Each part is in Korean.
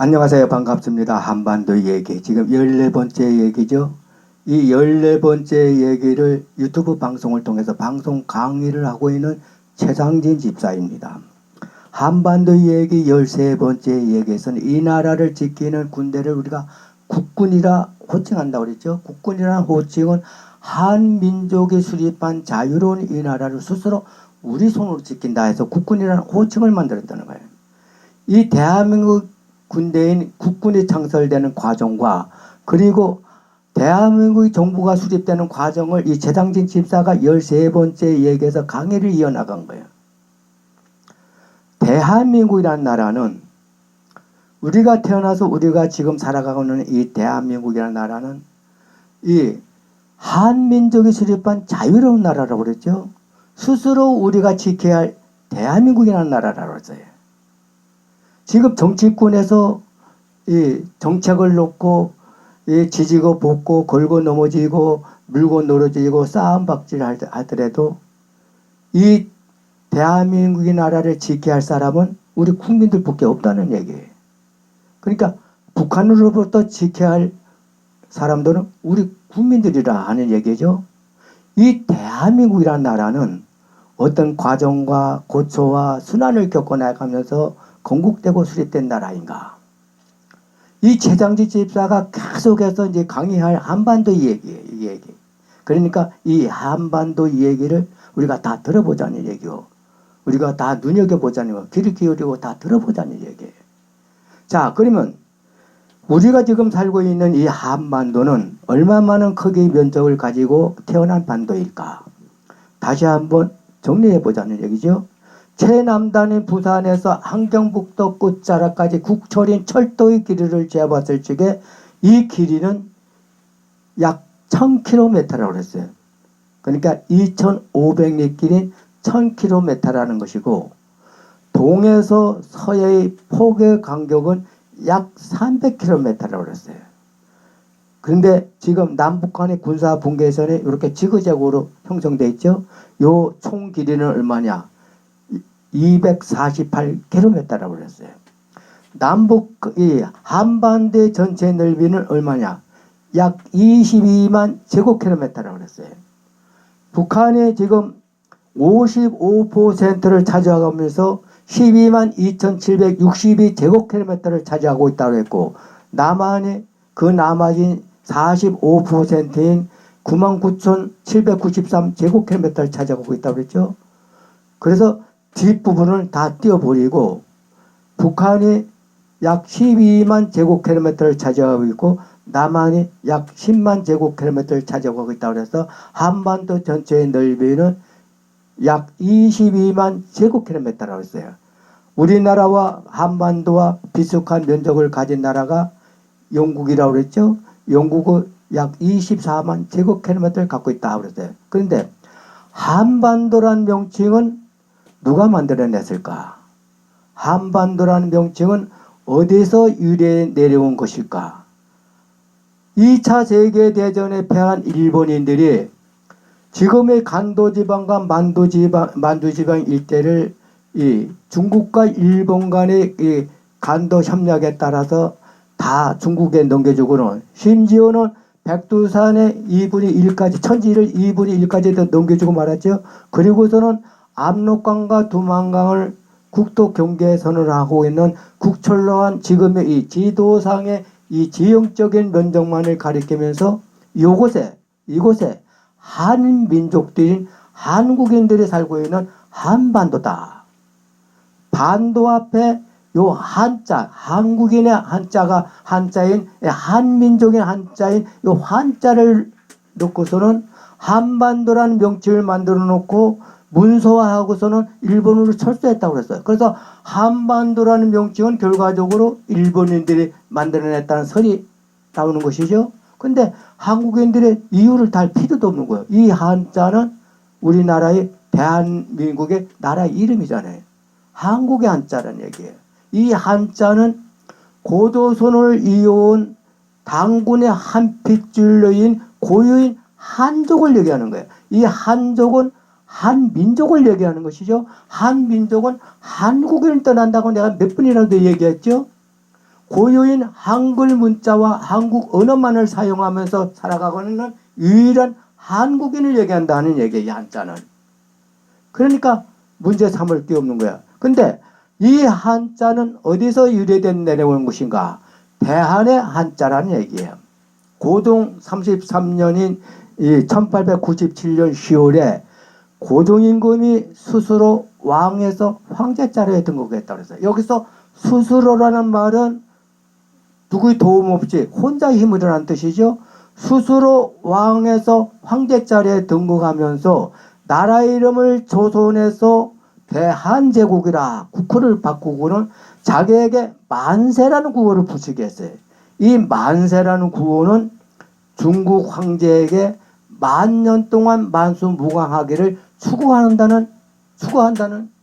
안녕하세요. 반갑습니다. 한반도 얘기. 지금 14번째 얘기죠. 이 14번째 얘기를 유튜브 방송을 통해서 방송 강의를 하고 있는 최상진 집사입니다. 한반도 얘기 13번째 얘기에서는 이 나라를 지키는 군대를 우리가 국군이라 호칭한다고 그랬죠. 국군이라는 호칭은 한민족이 수립한 자유로운 이 나라를 스스로 우리 손으로 지킨다 해서 국군이라는 호칭을 만들었다는 거예요. 이 대한민국 군대인 국군이 창설되는 과정과 그리고 대한민국 정부가 수립되는 과정을 이 최상진 집사가 13번째 얘기에서 강의를 이어나간 거예요. 대한민국이라는 나라는 우리가 태어나서 우리가 지금 살아가고 있는 이 대한민국이라는 나라는 이 한민족이 수립한 자유로운 나라라고 그랬죠. 스스로 우리가 지켜야 할 대한민국이라는 나라라고 했어요. 지금 정치권에서 이 정책을 놓고 이 지지고 볶고 걸고 넘어지고 물고 늘어지고 싸움 박질 하더라도 이 대한민국의 나라를 지켜야 할 사람은 우리 국민들밖에 없다는 얘기예요. 그러니까 북한으로부터 지켜야 할 사람들은 우리 국민들이라 하는 얘기죠. 이 대한민국이라는 나라는 어떤 과정과 고초와 순환을 겪어나가면서 건국되고 수립된 나라인가. 이 최상진 집사가 계속해서 이제 강의할 한반도 얘기예요. 이 얘기. 그러니까 이 한반도 얘기를 우리가 다 들어보자는 얘기요. 우리가 다 눈여겨보자는 거, 귀를 기울이고 다 들어보자는 얘기예요. 자, 그러면 우리가 지금 살고 있는 이 한반도는 얼마만한 크기의 면적을 가지고 태어난 반도일까? 다시 한번 정리해보자는 얘기죠. 최남단인 부산에서 함경북도 끝자락까지 국철인 철도의 길이를 재봤을 적에 이 길이는 약 1000km라고 했어요. 그러니까 2500리 길인 1000km라는 것이고 동에서 서해의 폭의 간격은 약 300km라고 했어요. 그런데 지금 남북한의 군사 분계선이 이렇게 지그재그로 형성되어 있죠. 요 총 길이는 얼마냐? 248km라고 그랬어요. 남북 이 한반도의 전체 넓이는 얼마냐? 약 22만 제곱킬로미터라고 그랬어요. 북한이 지금 55%를 차지하면서 12만 2762 제곱킬로미터를 차지하고 있다고 했고 남한이 그 나머지 45%인 99,793 제곱킬로미터를 차지하고 있다고 그랬죠. 그래서 뒷부분을 다 띄워버리고 북한이 약 12만 제곱킬로미터를 차지하고 있고 남한이 약 10만 제곱킬로미터를 차지하고 있다고 해서 한반도 전체의 넓이는 약 22만 제곱킬로미터라고 했어요. 우리나라와 한반도와 비슷한 면적을 가진 나라가 영국이라고 그랬죠. 영국은 약 24만 제곱킬로미터를 갖고 있다고 그랬어요. 그런데 한반도란 명칭은 누가 만들어냈을까? 한반도라는 명칭은 어디서 유래해 내려온 것일까? 2차 세계대전에 패한 일본인들이 지금의 간도지방과 만두지방 일대를 이 중국과 일본 간의 이 간도 협약에 따라서 다 중국에 넘겨주고는 심지어는 백두산의 2분의 1까지 천지를 2분의 1까지 넘겨주고 말았죠. 그리고서는 압록강과 두만강을 국도 경계선을 하고 있는 국철로한 지금의 이 지도상의 이 지형적인 면적만을 가리키면서 이곳에 한민족들인 한국인들이 살고 있는 한반도다. 반도 앞에 요 한자, 한국인의 한자가 한자인 한민족의 한자인 요 한자를 넣고서는 한반도라는 명칭을 만들어 놓고 문서화하고서는 일본으로 철수했다고 그랬어요. 그래서 한반도라는 명칭은 결과적으로 일본인들이 만들어냈다는 설이 나오는 것이죠. 근데 한국인들의 이유를 달 필요도 없는 거예요. 이 한자는 우리나라의 대한민국의 나라 이름이잖아요. 한국의 한자라는 얘기예요. 이 한자는 고조선을 이어온 당군의 한 핏줄로인 고유인 한족을 얘기하는 거예요. 이 한족은 한민족을 얘기하는 것이죠. 한민족은 한국인을 떠난다고 내가 몇 번이라도 얘기했죠. 고유인 한글 문자와 한국 언어만을 사용하면서 살아가고 있는 유일한 한국인을 얘기한다는 얘기예요. 한자는. 그러니까 문제 삼을 게 없는 거야. 근데 이 한자는 어디서 유래된 내려온 것인가? 대한의 한자라는 얘기예요. 고종 33년인 1897년 10월에 고종임금이 스스로 왕에서 황제자리에 등극했다고 했어요. 여기서 스스로라는 말은 누구의 도움 없이 혼자 힘을 이라는 뜻이죠. 스스로 왕에서 황제자리에 등극하면서 나라 이름을 조선에서 대한제국이라 국호를 바꾸고는 자기에게 만세라는 구호를 붙이게 했어요. 이 만세라는 구호는 중국 황제에게 만년 동안 만수무강하기를 추구한다는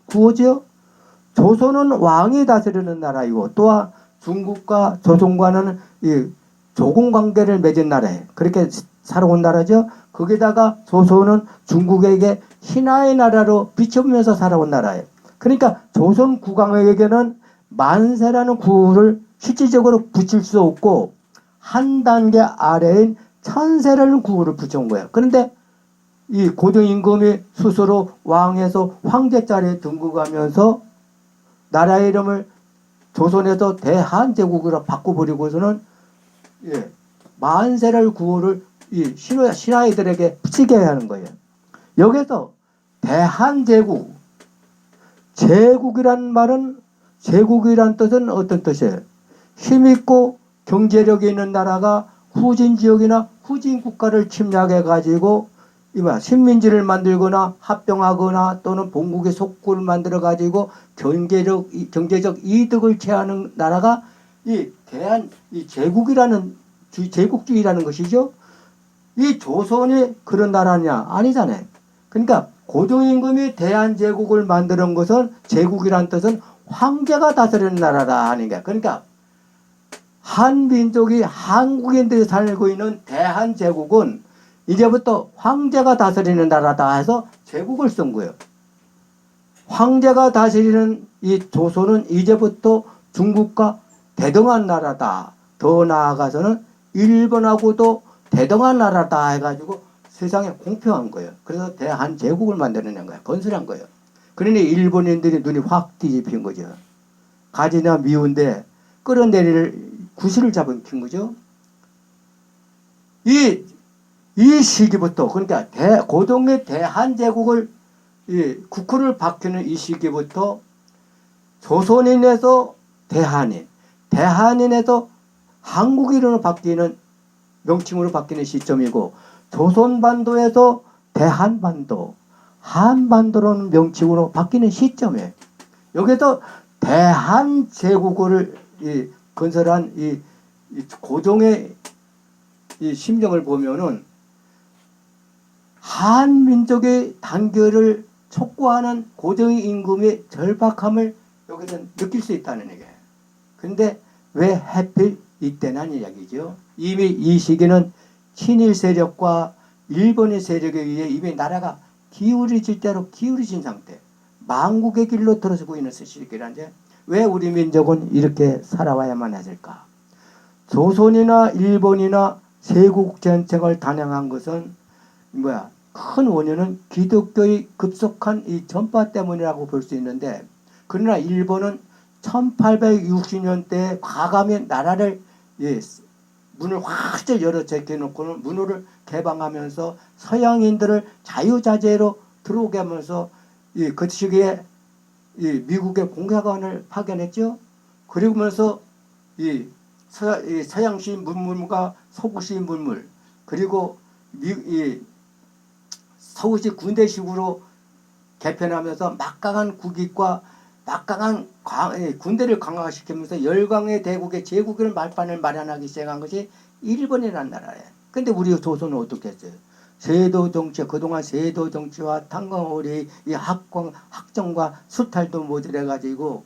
구호지요. 조선은 왕이 다스리는 나라이고 또한 중국과 조선과는 이 조공 관계를 맺은 나라에 그렇게 살아온 나라죠. 거기다가 조선은 중국에게 신하의 나라로 비춰보면서 살아온 나라예요. 그러니까 조선 국왕에게는 만세라는 구호를 실질적으로 붙일 수 없고 한 단계 아래인 천세라는 구호를 붙여온 거예요. 그런데 이 고종임금이 스스로 왕에서 황제 자리에 등극하면서 나라 이름을 조선에서 대한제국으로 바꿔버리고서는 만세라는 구호를 이 신하들에게 붙이게 하는 거예요. 여기서 대한제국, 제국이란 말은 제국이란 뜻은 어떤 뜻이에요? 힘있고 경제력이 있는 나라가 후진 지역이나 후진 국가를 침략해 가지고 식민지를 만들거나 합병하거나 또는 본국의 속구를 만들어 가지고 경제적 이득을 취하는 나라가 이 제국이라는 제국주의라는 것이죠. 이 조선이 그런 나라냐? 아니잖아요. 그러니까 고종임금이 대한제국을 만드는 것은 제국이란 뜻은 황제가 다스리는 나라다 하는 게. 그러니까 한민족이 한국인들이 살고 있는 대한제국은 이제부터 황제가 다스리는 나라다 해서 제국을 쓴 거예요. 황제가 다스리는 이 조선은 이제부터 중국과 대등한 나라다. 더 나아가서는 일본하고도 대등한 나라다 해가지고 세상에 공평한 거예요. 그래서 대한제국을 만들어낸 거예요. 건설한 거예요. 그러니 일본인들이 눈이 확 뒤집힌 거죠. 가지나 미운데 끌어내릴 구실을 잡은 거죠. 이 시기부터 그러니까 고종의 대한제국을 국호를 바뀌는 이 시기부터 조선인에서 대한인, 대한인에서 한국인으로 바뀌는 명칭으로 바뀌는 시점이고 조선반도에서 대한반도, 한반도라는 명칭으로 바뀌는 시점이에요. 여기서 대한제국을 건설한 이 고종의 이 심정을 보면은 한민족의 단결을 촉구하는 고종의 임금의 절박함을 여기서 느낄 수 있다는 얘기예요. 그런데 왜 하필 이때난 이야기죠. 이미 이 시기는 친일 세력과 일본의 세력에 의해 이미 나라가 기울어질 대로 기울어진 상태. 망국의 길로 들어서고 있는 시기라는데 왜 우리 민족은 이렇게 살아와야만 했을까? 조선이나 일본이나 세국 전쟁을 단행한 것은 큰 원인은 기독교의 급속한 이 전파 때문이라고 볼 수 있는데 그러나 일본은 1860년대에 과감히 나라를 문을 확 열어 제껴놓고는 문호를 개방하면서 서양인들을 자유자재로 들어오게 하면서 그 시기에 미국의 공사관을 파견했죠. 그러면서 서양식 문물과 서구식 문물 그리고 서구식 군대식으로 개편하면서 막강한 국익과 막강한 군대를 강화시키면서 열강의 대국의 제국의 말판을 마련하기 시작한 것이 일본이라는 나라예요. 근데 우리 조선은 어떻게 했어요? 세도 정치, 그동안 세도 정치와 탕강오리 이 학정과 수탈도 모자라가지고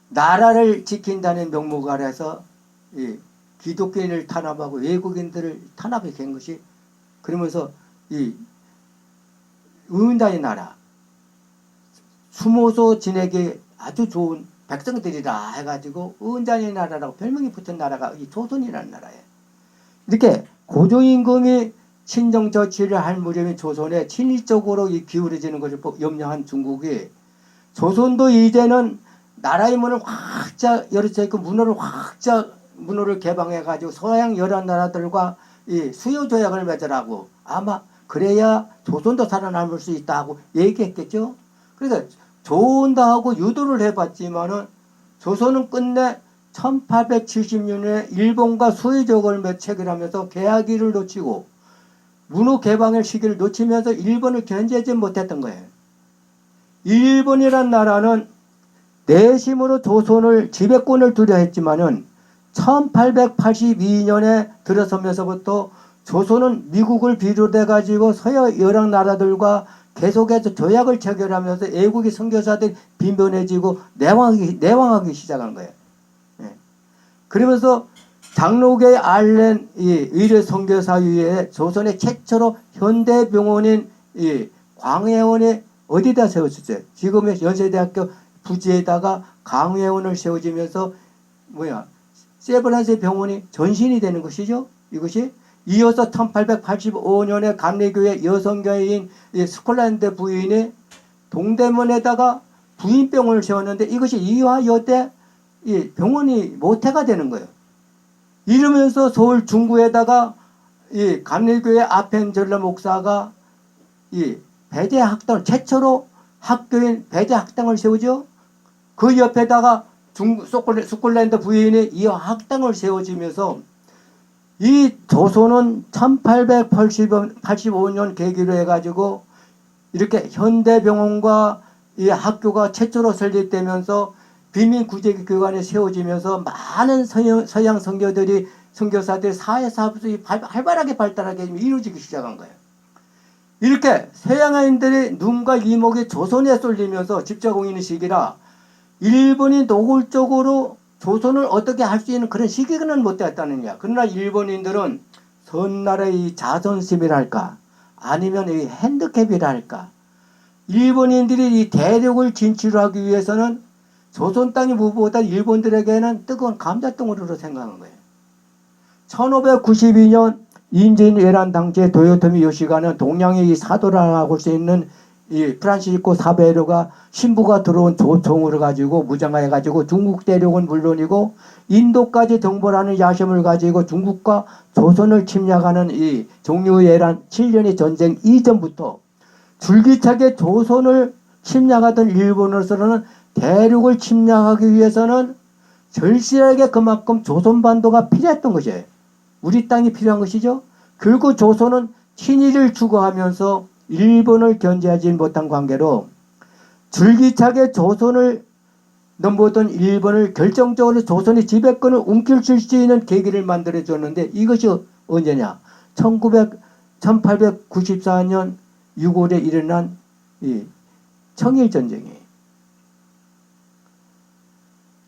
나라를 지킨다는 명목 아래서 기독교인을 탄압하고 외국인들을 탄압해 간 것이 그러면서 이 의문다의 나라 숨어서 지내기 아주 좋은 백성들이라 해가지고 은잔의 나라라고 별명이 붙은 나라가 이 조선이라는 나라예요. 이렇게 고종임금이 친정 조치를 할 무렵에 조선에 친일적으로 기울어지는 것을 염려한 중국이 조선도 이제는 나라의 문을 확짝 열어져 있고 문호를 개방해가지고 서양 여러 나라들과 이 수요 조약을 맺으라고 아마 그래야 조선도 살아남을 수 있다고 얘기했겠죠. 그러니까 좋은다 하고 유도를 해봤지만은 조선은 끝내 1870년에 일본과 수요 조약을 체결하면서 계약일을 놓치고 문호 개방의 시기를 놓치면서 일본을 견제하지 못했던 거예요. 일본이란 나라는 내심으로 조선을 지배권을 두려했지만은 1882년에 들어서면서부터 조선은 미국을 비롯해 가지고 서양 여러 나라들과 계속해서 조약을 체결하면서 애국의 선교사들이 빈번해지고 내왕하기 시작한 거예요. 예. 그러면서 장로계 알렌 이 의료 선교사위에 조선의 최초로 현대병원인 이 광해원에 어디다 세워졌어요? 지금의 연세대학교 부지에다가 광해원을 세워지면서 세브란스 병원이 전신이 되는 것이죠. 이것이 이어서 1885년에 감리교회 여성교회인 스콜란드 부인이 동대문에다가 부인병원을 세웠는데 이것이 이화 여대 이 병원이 모태가 되는 거예요. 이러면서 서울 중구에다가 이 감리교회 아펜젤러 목사가 이 배대 학당을 최초로 학교인 배대 학당을 세우죠. 그 옆에다가 스콜랜드 부인이 이 학당을 세워지면서 이 조선은 1885년 계기로 해가지고 이렇게 현대병원과 이 학교가 최초로 설립되면서 비민구제교관이 세워지면서 많은 서양 선교사들이 사회사업이 활발하게 발달하게 이루어지기 시작한 거예요. 이렇게 서양인들의 눈과 이목이 조선에 쏠리면서 집자공인의 시기라 일본이 노골적으로 조선을 어떻게 할 수 있는 그런 시기는 못 됐다느냐. 그러나 일본인들은 선나라의 자존심이랄까 아니면 이 핸디캡이랄까 일본인들이 이 대륙을 진출하기 위해서는 조선 땅이 무엇보다 일본들에게는 뜨거운 감자덩어리로 생각한 거예요. 1592년 인진 외란 당시에 도요토미 요시가는 동양의 이 사도라고 할 수 있는 이 프란시스코 사베르가 신부가 들어온 조총을 가지고 무장해 가지고 중국 대륙은 물론이고 인도까지 정벌하는 야심을 가지고 중국과 조선을 침략하는 이 종료외란 7년의 전쟁 이전부터 줄기차게 조선을 침략하던 일본으로서는 대륙을 침략하기 위해서는 절실하게 그만큼 조선반도가 필요했던 것이에요. 우리 땅이 필요한 것이죠. 결국 조선은 친일을 추구하면서 일본을 견제하지 못한 관계로 줄기차게 조선을 넘보던 일본을 결정적으로 조선의 지배권을 움켜쥘 수 있는 계기를 만들어줬는데 이것이 언제냐. 1894년 6월에 일어난 이 청일전쟁이에요.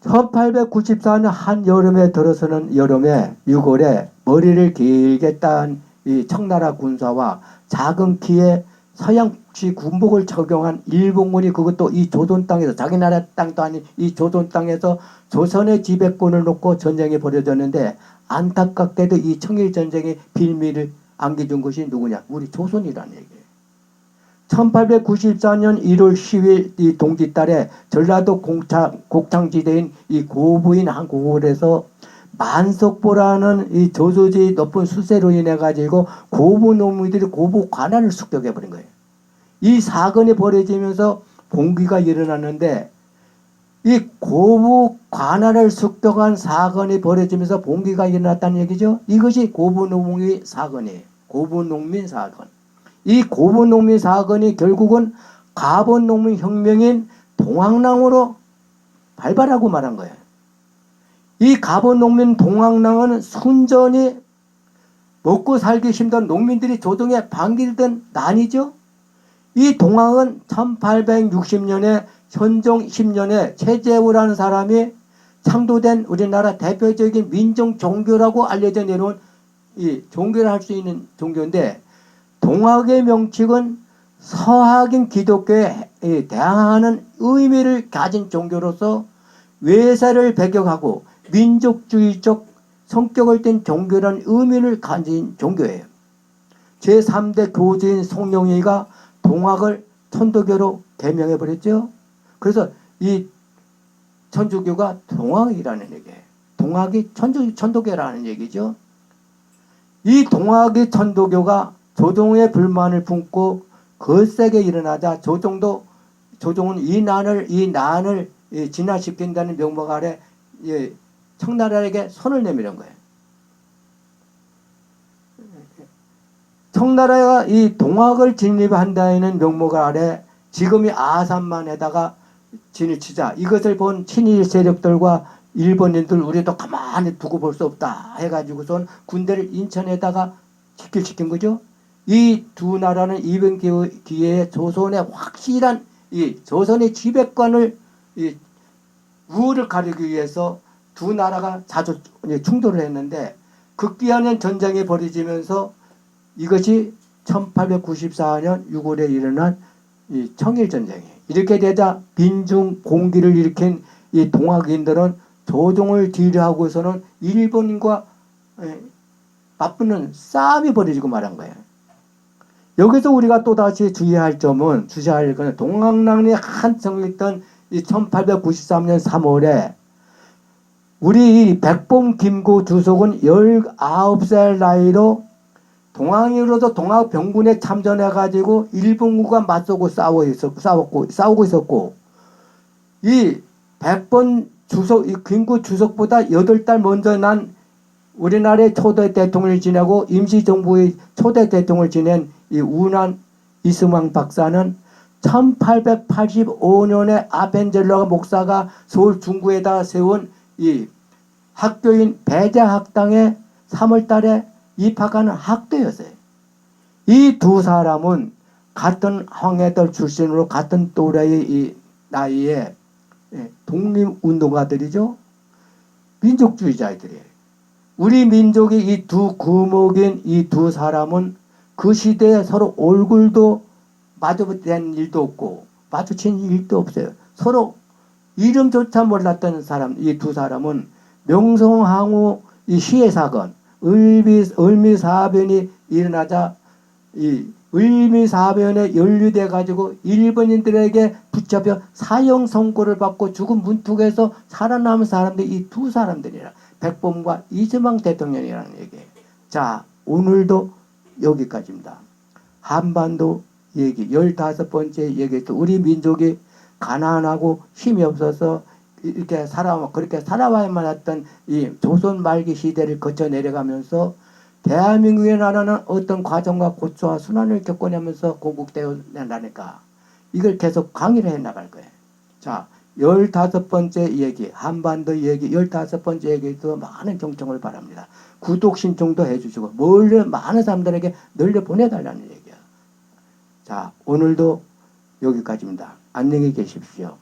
1894년 한여름에 들어서는 여름에 6월에 머리를 길게 딴 이 청나라 군사와 작은 키에 서양식 군복을 착용한 일본군이 그것도 이 조선 땅에서 자기 나라 땅도 아닌 이 조선 땅에서 조선의 지배권을 놓고 전쟁이 벌어졌는데 안타깝게도 이 청일전쟁의 빌미를 안겨준 것이 누구냐? 우리 조선이라는 얘기예요. 1894년 1월 10일 이 동짓달에 전라도 곡창지대인 이 고부인 한 고을에서 만석보라는 이 저수지 높은 수세로 인해 가지고 고부 농민들이 고부 관할을 습격해 버린 거예요. 이 사건이 벌어지면서 봉기가 일어났는데 이 고부 관할을 습격한 사건이 벌어지면서 봉기가 일어났다는 얘기죠. 이것이 고부 농민 사건이에요. 고부 농민 사건. 이 고부 농민 사건이 결국은 가본 농민 혁명인 동학랑으로 발발하고 말한 거예요. 이 가본 농민 동학랑은 순전히 먹고 살기 힘든 농민들이 조정에 반길던 난이죠. 이 동학은 1860년에 현종 10년에 최재우라는 사람이 창조된 우리나라 대표적인 민족 종교라고 알려져 내려온 이 종교를 할 수 있는 종교인데 동학의 명칭은 서학인 기독교에 대항하는 의미를 가진 종교로서 외세를 배격하고 민족주의적 성격을 띤 종교라는 의미를 가진 종교예요. 제3대 교주인 송영의가 동학을 천도교로 개명해버렸죠. 그래서 이 천주교가 동학이라는 얘기예요. 동학이 천도교라는 얘기죠. 이 동학의 천도교가 조종의 불만을 품고 거세게 일어나자 조종은 이 난을 진화시킨다는 명목 아래 청나라에게 손을 내미는 거예요. 청나라가 이 동학을 진립한다는 명목 아래 지금이 아산만에다가 진을 치자 이것을 본 친일 세력들과 일본인들 우리도 가만히 두고 볼 수 없다 해가지고선 군대를 인천에다가 집결시킨 거죠. 이 두 나라는 이번 기회에 조선의 확실한 이 조선의 지배권을 이 우호를 가리기 위해서 두 나라가 자주 충돌을 했는데 극기하는 전쟁이 벌어지면서 이것이 1894년 6월에 일어난 이 청일전쟁이에요. 이렇게 되자 민중 공기를 일으킨 이 동학인들은 조종을 뒤로하고서는 일본과 맞붙는 싸움이 벌어지고 말한 거예요. 여기서 우리가 또다시 주의할 점은 동학난이 한창 있던 이 1893년 3월에 우리 이 백범 김구 주석은 19살 나이로 동학인으로서 동학병군에 참전해가지고 일본군과 맞서고 싸우고 있었고 이 백범 주석, 이 김구 주석보다 8달 먼저 난 우리나라의 초대 대통령을 지내고 임시정부의 초대 대통령을 지낸 이 운한 이승만 박사는 1885년에 아벤젤러 목사가 서울 중구에다 세운 이 학교인 배자학당에 3월 달에 입학하는 학도였어요. 이 두 사람은 같은 황해들 출신으로 같은 또래의 이 나이에 독립운동가들이죠. 민족주의자들이에요. 우리 민족이 이 두 구목인 이 두 사람은 그 시대에 서로 얼굴도 마주된 일도 없고 마주친 일도 없어요. 서로 이름조차 몰랐던 사람, 이 두 사람은 명성황후 이 시해 사건, 을미사변이 일어나자 이 을미사변에 연루돼 가지고 일본인들에게 붙잡혀 사형 선고를 받고 죽은 문턱에서 살아남은 사람들이 이 두 사람들이라 백범과 이재명 대통령이라는 얘기예요. 자, 오늘도 여기까지입니다. 한반도 얘기 15번째 얘기에서 우리 민족이 가난하고 힘이 없어서 이렇게 그렇게 살아와야만 했던 이 조선 말기 시대를 거쳐 내려가면서 대한민국의 나라는 어떤 과정과 고초와 순환을 겪어내면서 고국되어 nen다니까 이걸 계속 강의를 해 나갈 거예요. 자, 15번째 얘기, 한반도 얘기 15번째 얘기에도 많은 경청을 바랍니다. 구독 신청도 해주시고 많은 사람들에게 늘려 보내달라는 얘기야. 자, 오늘도 여기까지입니다. 안녕히 계십시오.